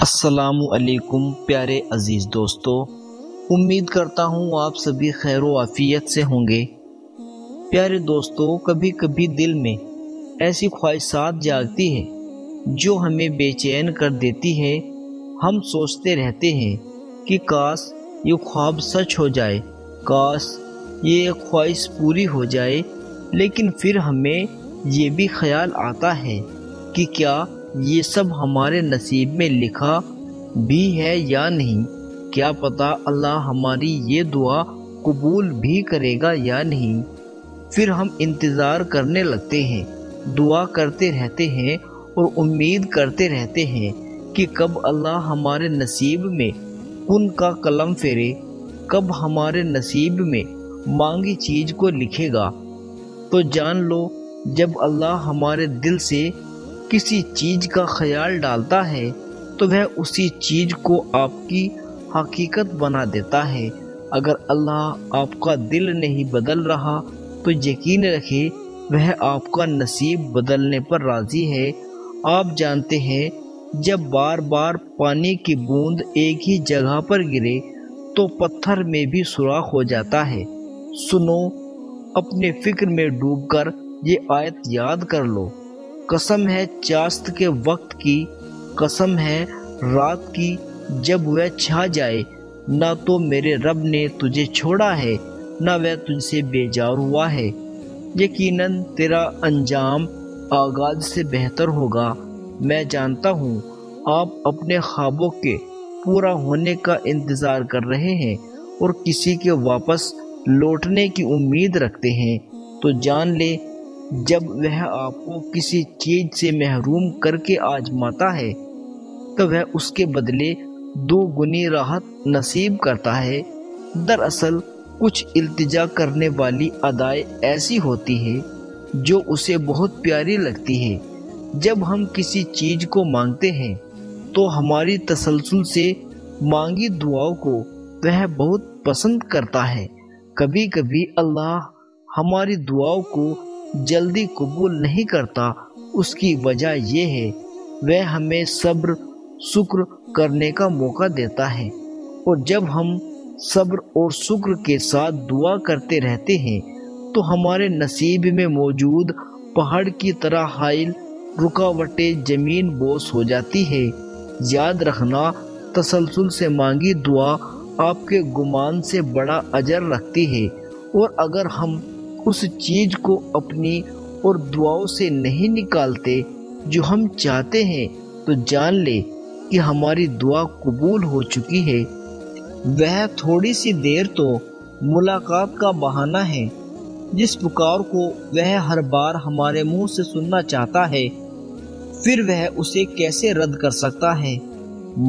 السلام علیکم پیارے عزیز دوستو، امید کرتا ہوں آپ سبھی خیر و عافیت سے ہوں گے۔ پیارے دوستو، کبھی کبھی دل میں ایسی خواہشات جاگتی ہے جو ہمیں بے چین کر دیتی ہے۔ ہم سوچتے رہتے ہیں کہ کاش یہ خواب سچ ہو جائے، کاش یہ خواہش پوری ہو جائے، لیکن پھر ہمیں یہ بھی خیال آتا ہے کہ کیا یہ سب ہمارے نصیب میں لکھا بھی ہے یا نہیں؟ کیا پتہ اللہ ہماری یہ دعا قبول بھی کرے گا یا نہیں؟ پھر ہم انتظار کرنے لگتے ہیں، دعا کرتے رہتے ہیں اور امید کرتے رہتے ہیں کہ کب اللہ ہمارے نصیب میں کن کا قلم پھیرے، کب ہمارے نصیب میں مانگی چیز کو لکھے گا۔ تو جان لو، جب اللہ ہمارے دل سے کسی چیز کا خیال ڈالتا ہے تو وہ اسی چیز کو آپ کی حقیقت بنا دیتا ہے۔ اگر اللہ آپ کا دل نہیں بدل رہا تو یقین رکھیں وہ آپ کا نصیب بدلنے پر راضی ہے۔ آپ جانتے ہیں، جب بار بار پانی کی بوند ایک ہی جگہ پر گرے تو پتھر میں بھی سوراخ ہو جاتا ہے۔ سنو، اپنے فکر میں ڈوب کر یہ آیت یاد کر لو۔ قسم ہے چاست کے وقت کی، قسم ہے رات کی جب وہ چھا جائے، نہ تو میرے رب نے تجھے چھوڑا ہے، نہ وہ تجھ سے بیزار ہوا ہے۔ یقیناً تیرا انجام آغاز سے بہتر ہوگا۔ میں جانتا ہوں آپ اپنے خوابوں کے پورا ہونے کا انتظار کر رہے ہیں اور کسی کے واپس لوٹنے کی امید رکھتے ہیں۔ تو جان لے، جب وہ آپ کو کسی چیز سے محروم کر کے آزماتا ہے تو وہ اس کے بدلے دو گنی راحت نصیب کرتا ہے۔ دراصل کچھ التجا کرنے والی ادائیں ایسی ہوتی ہے جو اسے بہت پیاری لگتی ہے۔ جب ہم کسی چیز کو مانگتے ہیں تو ہماری تسلسل سے مانگی دعاؤں کو وہ بہت پسند کرتا ہے۔ کبھی کبھی اللہ ہماری دعاؤں کو جلدی قبول نہیں کرتا، اس کی وجہ یہ ہے وہ ہمیں صبر شکر کرنے کا موقع دیتا ہے، اور جب ہم صبر اور شکر کے ساتھ دعا کرتے رہتے ہیں تو ہمارے نصیب میں موجود پہاڑ کی طرح حائل رکاوٹیں زمین بوس ہو جاتی ہے۔ یاد رکھنا، تسلسل سے مانگی دعا آپ کے گمان سے بڑا اجر رکھتی ہے، اور اگر ہم اس چیز کو اپنی اور دعاؤں سے نہیں نکالتے جو ہم چاہتے ہیں تو جان لے کہ ہماری دعا قبول ہو چکی ہے۔ وہ تھوڑی سی دیر تو ملاقات کا بہانہ ہے، جس پکار کو وہ ہر بار ہمارے منہ سے سننا چاہتا ہے، پھر وہ اسے کیسے رد کر سکتا ہے؟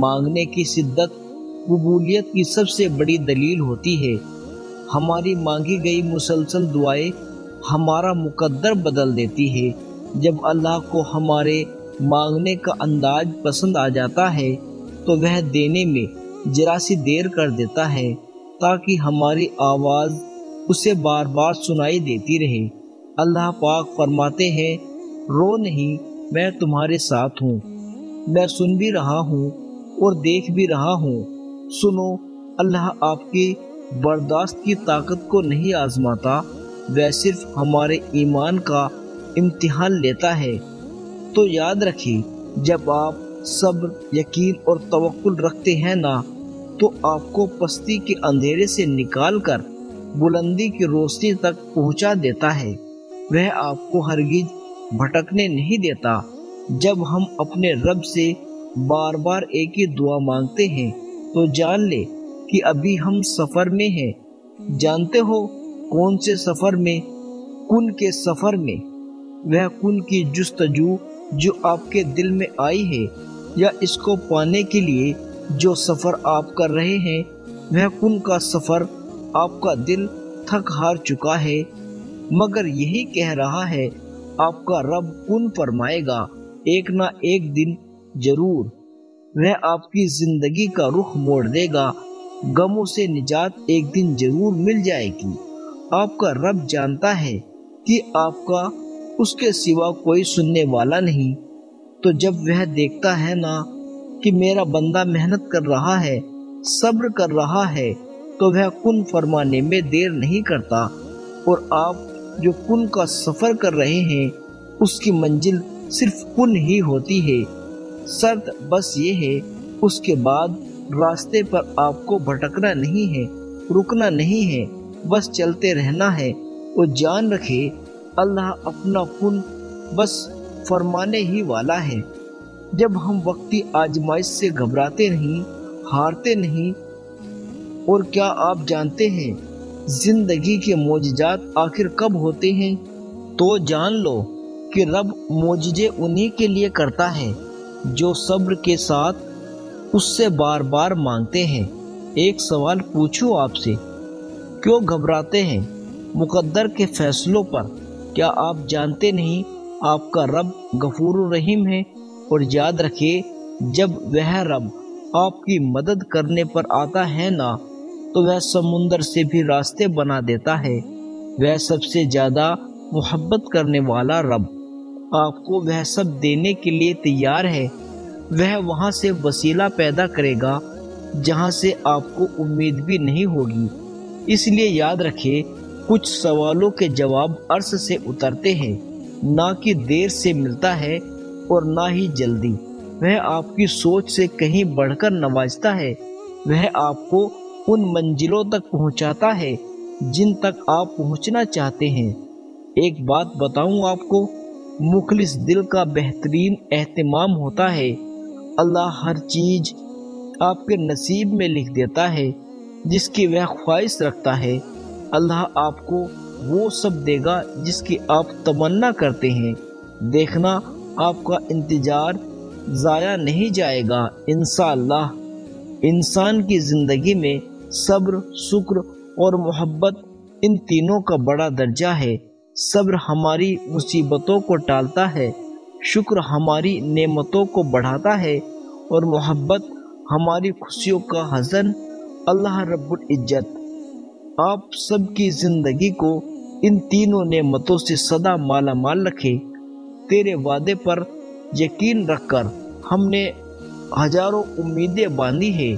مانگنے کی شدت قبولیت کی سب سے بڑی دلیل ہوتی ہے۔ ہماری مانگی گئی مسلسل دعائیں ہمارا مقدر بدل دیتی ہے۔ جب اللہ کو ہمارے مانگنے کا انداز پسند آ جاتا ہے تو وہ دینے میں ذرا سی دیر کر دیتا ہے تاکہ ہماری آواز اسے بار بار سنائی دیتی رہے۔ اللہ پاک فرماتے ہیں، رو نہیں، میں تمہارے ساتھ ہوں، میں سن بھی رہا ہوں اور دیکھ بھی رہا ہوں۔ سنو، اللہ آپ کی برداشت کی طاقت کو نہیں آزماتا، وہ صرف ہمارے ایمان کا امتحان لیتا ہے۔ تو یاد رکھیں، جب آپ صبر، یقین اور توکل رکھتے ہیں نا، تو آپ کو پستی کے اندھیرے سے نکال کر بلندی کی روشنی تک پہنچا دیتا ہے۔ وہ آپ کو ہرگز بھٹکنے نہیں دیتا۔ جب ہم اپنے رب سے بار بار ایک ہی دعا مانگتے ہیں تو جان لے کہ ابھی ہم سفر میں ہیں۔ جانتے ہو کون سے سفر میں؟ کن کے سفر میں۔ وہ کن کی جستجو جو آپ کے دل میں آئی ہے، یا اس کو پانے کے لیے جو سفر آپ کر رہے ہیں، وہ کن کا سفر آپ کا دل تھک ہار چکا ہے، مگر یہی کہہ رہا ہے آپ کا رب کن فرمائے گا ایک نہ ایک دن ضرور۔ وہ آپ کی زندگی کا رخ موڑ دے گا، غموں سے نجات ایک دن ضرور مل جائے گی۔ آپ کا رب جانتا ہے کہ آپ کا اس کے سوا کوئی سننے والا نہیں۔ تو جب وہ دیکھتا ہے نا کہ میرا بندہ محنت کر رہا ہے، صبر کر رہا ہے، تو وہ کن فرمانے میں دیر نہیں کرتا، اور آپ جو کن کا سفر کر رہے ہیں اس کی منزل صرف کن ہی ہوتی ہے۔ شرط بس یہ ہے، اس کے بعد راستے پر آپ کو بھٹکنا نہیں ہے، رکنا نہیں ہے، بس چلتے رہنا ہے۔ اور جان رکھے اللہ اپنا کن بس فرمانے ہی والا ہے۔ جب ہم وقتی آزمائش سے گھبراتے نہیں، ہارتے نہیں۔ اور کیا آپ جانتے ہیں زندگی کے معجزات آخر کب ہوتے ہیں؟ تو جان لو کہ رب معجزے انہی کے لیے کرتا ہے جو صبر کے ساتھ اس سے بار بار مانگتے ہیں۔ ایک سوال پوچھوں آپ سے، کیوں گھبراتے ہیں مقدر کے فیصلوں پر؟ کیا آپ جانتے نہیں آپ کا رب غفور الرحیم ہے؟ اور یاد رکھے جب وہ رب آپ کی مدد کرنے پر آتا ہے نا، تو وہ سمندر سے بھی راستے بنا دیتا ہے۔ وہ سب سے زیادہ محبت کرنے والا رب آپ کو وہ سب دینے کے لیے تیار ہے۔ وہ وہاں سے وسیلہ پیدا کرے گا جہاں سے آپ کو امید بھی نہیں ہوگی۔ اس لیے یاد رکھے کچھ سوالوں کے جواب عرص سے اترتے ہیں، نہ کہ دیر سے ملتا ہے اور نہ ہی جلدی۔ وہ آپ کی سوچ سے کہیں بڑھ کر نوازتا ہے۔ وہ آپ کو ان منزلوں تک پہنچاتا ہے جن تک آپ پہنچنا چاہتے ہیں۔ ایک بات بتاؤں آپ کو، مخلص دل کا بہترین اہتمام ہوتا ہے۔ اللہ ہر چیز آپ کے نصیب میں لکھ دیتا ہے جس کی وہ خواہش رکھتا ہے۔ اللہ آپ کو وہ سب دے گا جس کی آپ تمنا کرتے ہیں۔ دیکھنا آپ کا انتظار ضائع نہیں جائے گا انشاءاللہ۔ انسان کی زندگی میں صبر، شکر اور محبت، ان تینوں کا بڑا درجہ ہے۔ صبر ہماری مصیبتوں کو ٹالتا ہے، شکر ہماری نعمتوں کو بڑھاتا ہے، اور محبت ہماری خوشیوں کا خزانہ۔ اللہ رب العزت آپ سب کی زندگی کو ان تینوں نعمتوں سے سدا مالا مال رکھے۔ تیرے وعدے پر یقین رکھ کر ہم نے ہزاروں امیدیں باندھی ہے،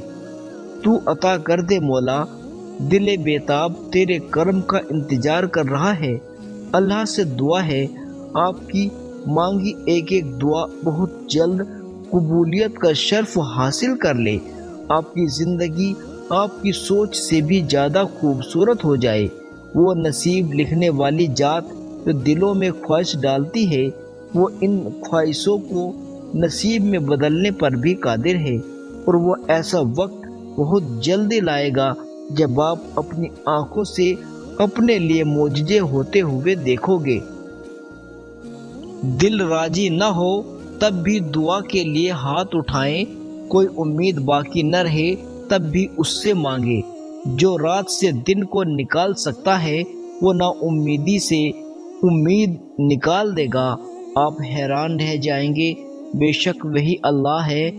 تو عطا کر دے مولا۔ دل بیتاب تیرے کرم کا انتظار کر رہا ہے۔ اللہ سے دعا ہے آپ کی مانگی ایک ایک دعا بہت جلد قبولیت کا شرف حاصل کر لے۔ آپ کی زندگی آپ کی سوچ سے بھی زیادہ خوبصورت ہو جائے۔ وہ نصیب لکھنے والی ذات جو دلوں میں خواہش ڈالتی ہے، وہ ان خواہشوں کو نصیب میں بدلنے پر بھی قادر ہے۔ اور وہ ایسا وقت بہت جلدی لائے گا جب آپ اپنی آنکھوں سے اپنے لیے معجزے ہوتے ہوئے دیکھو گے۔ دل راضی نہ ہو تب بھی دعا کے لیے ہاتھ اٹھائیں، کوئی امید باقی نہ رہے تب بھی اس سے مانگے۔ جو رات سے دن کو نکال سکتا ہے وہ نا امیدی سے امید نکال دے گا۔ آپ حیران رہ جائیں گے، بے شک وہی اللہ ہے۔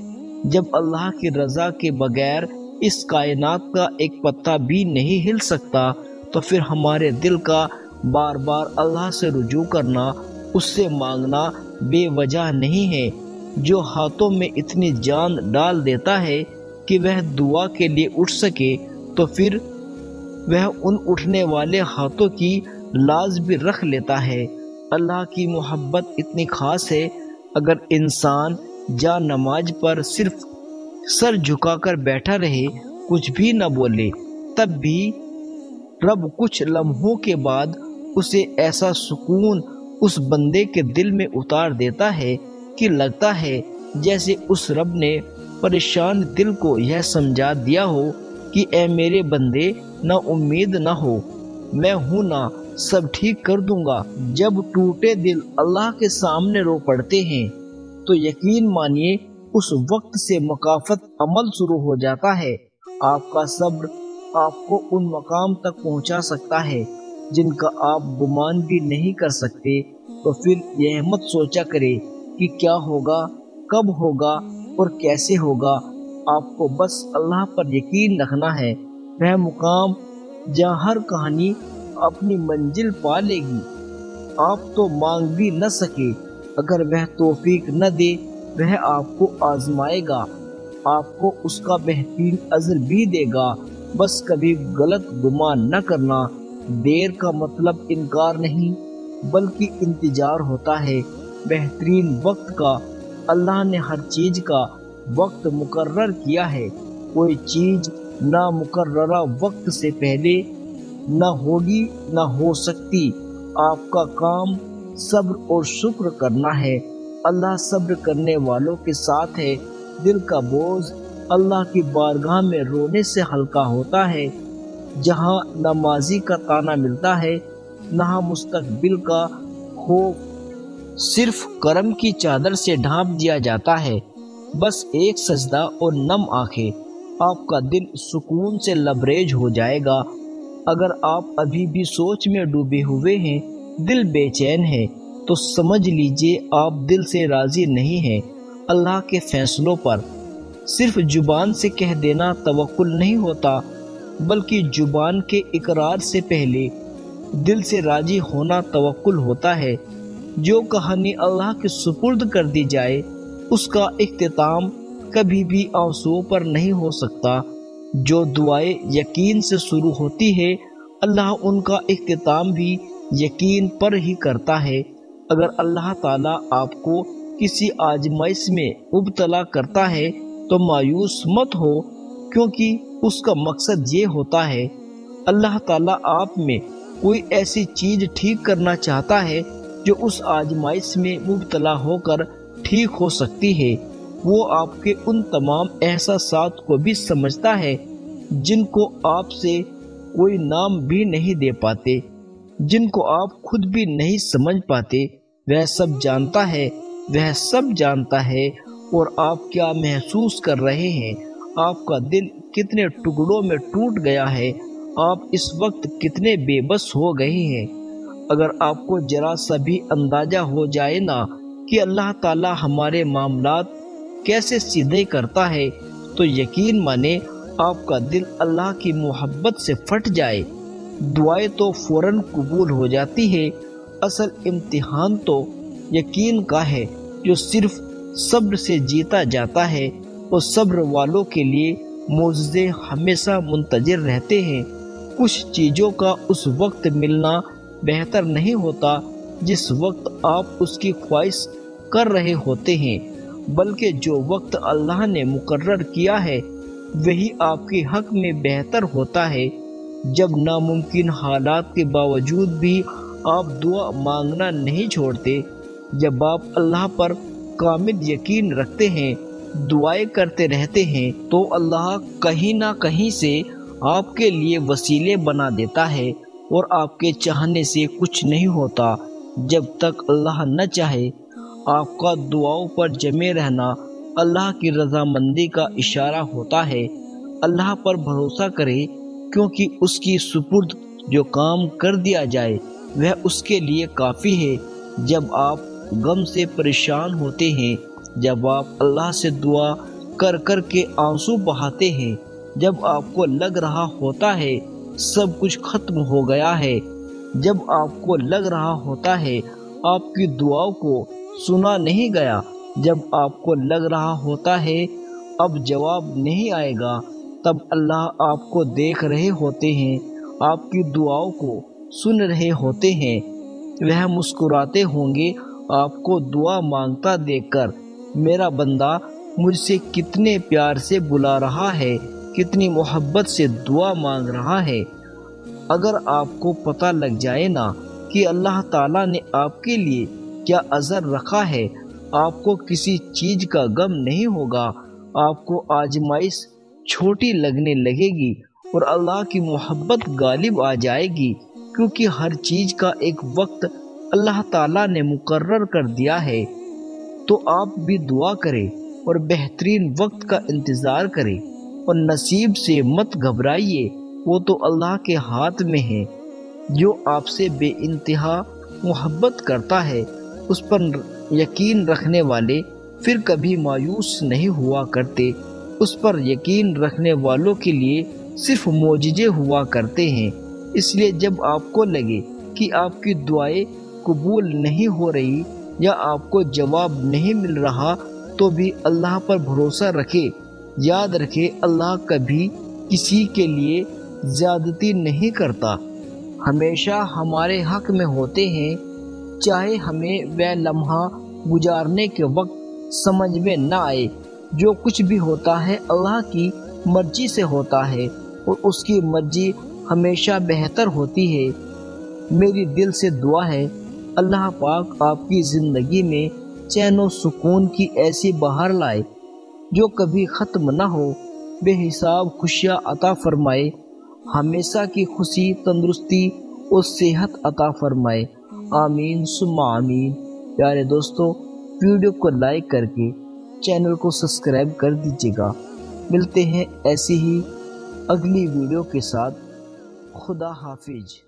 جب اللہ کی رضا کے بغیر اس کائنات کا ایک پتا بھی نہیں ہل سکتا، تو پھر ہمارے دل کا بار بار اللہ سے رجوع کرنا، اس سے مانگنا بے وجہ نہیں ہے۔ جو ہاتھوں میں اتنی جان ڈال دیتا ہے کہ وہ دعا کے لیے اٹھ سکے، تو پھر وہ ان اٹھنے والے ہاتھوں کی لاز بھی رکھ لیتا ہے۔ اللہ کی محبت اتنی خاص ہے، اگر انسان جا نماز پر صرف سر جھکا کر بیٹھا رہے، کچھ بھی نہ بولے، تب بھی رب کچھ لمحوں کے بعد اسے ایسا سکون اس بندے کے دل میں اتار دیتا ہے کہ لگتا ہے جیسے اس رب نے پریشان دل کو یہ سمجھا دیا ہو کہ اے میرے بندے، نہ امید نہ ہو، میں ہوں نا، سب ٹھیک کر دوں گا۔ جب ٹوٹے دل اللہ کے سامنے رو پڑتے ہیں تو یقین مانیے اس وقت سے مکافات عمل شروع ہو جاتا ہے۔ آپ کا صبر آپ کو ان مقام تک پہنچا سکتا ہے جن کا آپ گمان بھی نہیں کر سکتے۔ تو پھر یہ مت سوچا کرے کہ کیا ہوگا، کب ہوگا اور کیسے ہوگا۔ آپ کو بس اللہ پر یقین رکھنا ہے، وہ مقام جہاں ہر کہانی اپنی منزل پا لے گی۔ آپ تو مانگ بھی نہ سکے، اگر وہ توفیق نہ دے وہ آپ کو آزمائے گا۔ آپ کو اس کا بہترین اجر بھی دے گا۔ بس کبھی غلط گمان نہ کرنا، دیر کا مطلب انکار نہیں بلکہ انتظار ہوتا ہے بہترین وقت کا۔ اللہ نے ہر چیز کا وقت مقرر کیا ہے، کوئی چیز نہ مقررہ وقت سے پہلے نہ ہوگی نہ ہو سکتی۔ آپ کا کام صبر اور شکر کرنا ہے، اللہ صبر کرنے والوں کے ساتھ ہے۔ دل کا بوجھ اللہ کی بارگاہ میں رونے سے ہلکا ہوتا ہے۔ جہاں نہ ماضی کا تانا ملتا ہے نہ مستقبل کا خوف، صرف کرم کی چادر سے ڈھانپ دیا جاتا ہے۔ بس ایک سجدہ اور نم آنکھیں، آپ کا دل سکون سے لبریز ہو جائے گا۔ اگر آپ ابھی بھی سوچ میں ڈوبے ہوئے ہیں، دل بے چین ہے، تو سمجھ لیجئے آپ دل سے راضی نہیں ہیں اللہ کے فیصلوں پر۔ صرف زبان سے کہہ دینا توکل نہیں ہوتا، بلکہ زبان کے اقرار سے پہلے دل سے راضی ہونا توکل ہوتا ہے۔ جو کہانی اللہ کے سپرد کر دی جائے اس کا اختتام کبھی بھی آنسوؤں پر نہیں ہو سکتا۔ جو دعائیں یقین سے شروع ہوتی ہے اللہ ان کا اختتام بھی یقین پر ہی کرتا ہے۔ اگر اللہ تعالیٰ آپ کو کسی آزمائش میں مبتلا کرتا ہے تو مایوس مت ہو، کیونکہ اس کا مقصد یہ ہوتا ہے اللہ تعالیٰ آپ میں کوئی ایسی چیز ٹھیک کرنا چاہتا ہے جو اس آزمائش میں مبتلا ہو کر ٹھیک ہو سکتی ہے۔ وہ آپ کے ان تمام احساسات کو بھی سمجھتا ہے جن کو آپ سے کوئی نام بھی نہیں دے پاتے، جن کو آپ خود بھی نہیں سمجھ پاتے۔ وہ سب جانتا ہے، وہ سب جانتا ہے، اور آپ کیا محسوس کر رہے ہیں، آپ کا دل کتنے ٹکڑوں میں ٹوٹ گیا ہے، آپ اس وقت کتنے بے بس ہو گئے ہیں۔ اگر آپ کو ذرا سا بھی اندازہ ہو جائے نا کہ اللہ تعالیٰ ہمارے معاملات کیسے سیدھے کرتا ہے تو یقین مانے آپ کا دل اللہ کی محبت سے پھٹ جائے۔ دعائیں تو فوراً قبول ہو جاتی ہے، اصل امتحان تو یقین کا ہے جو صرف صبر سے جیتا جاتا ہے، اور صبر والوں کے لیے معجزے ہمیشہ منتظر رہتے ہیں۔ کچھ چیزوں کا اس وقت ملنا بہتر نہیں ہوتا جس وقت آپ اس کی خواہش کر رہے ہوتے ہیں، بلکہ جو وقت اللہ نے مقرر کیا ہے وہی آپ کے حق میں بہتر ہوتا ہے۔ جب ناممکن حالات کے باوجود بھی آپ دعا مانگنا نہیں چھوڑتے، جب آپ اللہ پر کامل یقین رکھتے ہیں، دعائیں کرتے رہتے ہیں، تو اللہ کہیں نہ کہیں سے آپ کے لیے وسیلے بنا دیتا ہے، اور آپ کے چاہنے سے کچھ نہیں ہوتا جب تک اللہ نہ چاہے۔ آپ کا دعاؤں پر جمے رہنا اللہ کی رضامندی کا اشارہ ہوتا ہے۔ اللہ پر بھروسہ کرے، کیونکہ اس کی سپرد جو کام کر دیا جائے وہ اس کے لیے کافی ہے۔ جب آپ غم سے پریشان ہوتے ہیں، جب آپ اللہ سے دعا کر کر کے آنسو بہاتے ہیں، جب آپ کو لگ رہا ہوتا ہے سب کچھ ختم ہو گیا ہے، جب آپ کو لگ رہا ہوتا ہے آپ کی دعاؤں کو سنا نہیں گیا، جب آپ کو لگ رہا ہوتا ہے اب جواب نہیں آئے گا، تب اللہ آپ کو دیکھ رہے ہوتے ہیں، آپ کی دعاؤں کو سن رہے ہوتے ہیں۔ وہ مسکراتے ہوں گے آپ کو دعا مانگتا دیکھ کر، میرا بندہ مجھ سے کتنے پیار سے بلا رہا ہے، کتنی محبت سے دعا مانگ رہا ہے۔ اگر آپ کو پتہ لگ جائے نا کہ اللہ تعالیٰ نے آپ کے لیے کیا اجر رکھا ہے، آپ کو کسی چیز کا غم نہیں ہوگا، آپ کو آزمائش چھوٹی لگنے لگے گی اور اللہ کی محبت غالب آ جائے گی، کیونکہ ہر چیز کا ایک وقت اللہ تعالیٰ نے مقرر کر دیا ہے۔ تو آپ بھی دعا کریں اور بہترین وقت کا انتظار کریں، اور نصیب سے مت گھبرائیے، وہ تو اللہ کے ہاتھ میں ہے۔ جو آپ سے بے انتہا محبت کرتا ہے اس پر یقین رکھنے والے پھر کبھی مایوس نہیں ہوا کرتے، اس پر یقین رکھنے والوں کے لیے صرف معجزے ہوا کرتے ہیں۔ اس لیے جب آپ کو لگے کہ آپ کی دعائیں قبول نہیں ہو رہی یا آپ کو جواب نہیں مل رہا، تو بھی اللہ پر بھروسہ رکھے، یاد رکھے اللہ کبھی کسی کے لیے زیادتی نہیں کرتا، ہمیشہ ہمارے حق میں ہوتے ہیں، چاہے ہمیں وہ لمحہ گزارنے کے وقت سمجھ میں نہ آئے۔ جو کچھ بھی ہوتا ہے اللہ کی مرضی سے ہوتا ہے اور اس کی مرضی ہمیشہ بہتر ہوتی ہے۔ میری دل سے دعا ہے اللہ پاک آپ کی زندگی میں چین و سکون کی ایسی بہار لائے جو کبھی ختم نہ ہو، بے حساب خوشیاں عطا فرمائے، ہمیشہ کی خوشی، تندرستی اور صحت عطا فرمائے، آمین ثم آمین۔ پیارے دوستو، ویڈیو کو لائک کر کے چینل کو سبسکرائب کر دیجیے گا۔ ملتے ہیں ایسی ہی اگلی ویڈیو کے ساتھ۔ خدا حافظ۔